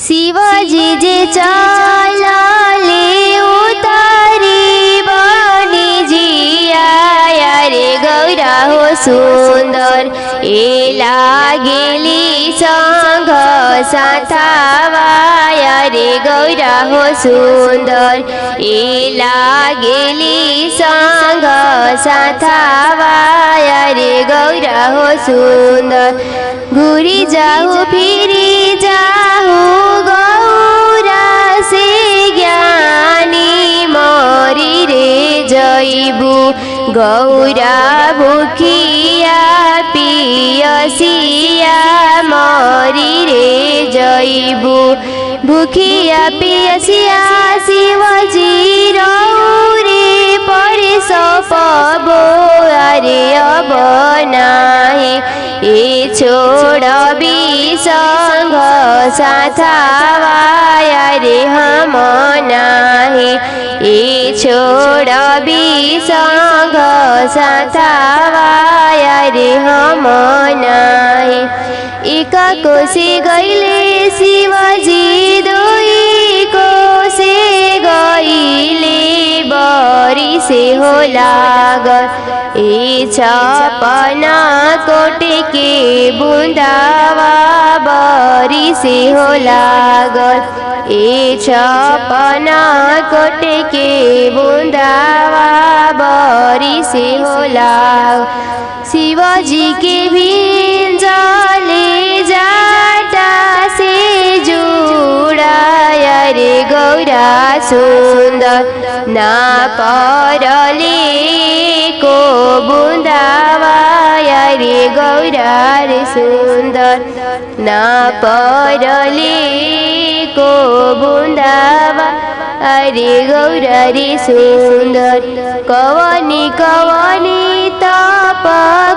शिवजी जे चलले उतारी बनी जिया रे गौरा हो सुंदर ए लागेली संघ साथावाया रे गौरा हो सुंदर ए लागेली संघ साथावाया रे गौरा हो सुंदर घुरी जाऊ फिरी जाऊ गौरा से ज्ञानी मरी रे जैबू गौरा भूखिया पियसिया मरी रे जैबू भूखिया पियसिया शिवजी रौरे परे सपबो अरे अब नाही ए छोड़बी संघ साथावाया रे हम नाही ए छोड़बी संघ साथावाया रे हम नाही एक कोसे गईले शिवजी दुई कोसे गईले बरी से हो लागल ए छपना कोटे के बूंदावा बरी से हो लागल ए छपना कोटे के बूंदावा बरी से हो लागल शिवजी के भिंजले जाटा से जुड़ाया रे गौरा सुंदर ना परले को बूंदावाया रे गौरा रे सुंदर ना परले को बूंदावा अरे गौरा रे सुंदर कवनी कवनी तप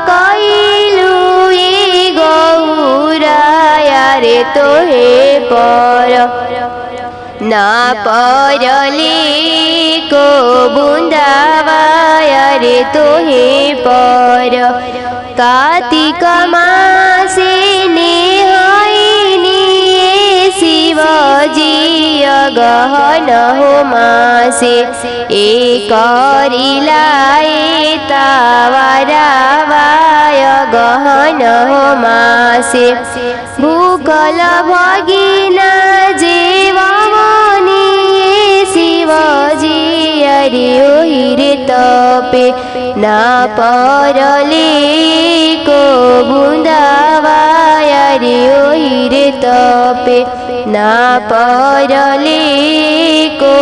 कइलु ए गौरा रे तोहे पर ना परले को बूंदावाया रे तोहे पर कार्तिक मासे नेहाइनी शिवजी गहन हो मासे ए करिलाए तावारावाय गहन हो मासे भूकल भगिना जेवनी शिवजी अरे ओहिरे तपे ना परले को बूंदावाया रे ओहिरे तपे ना परले को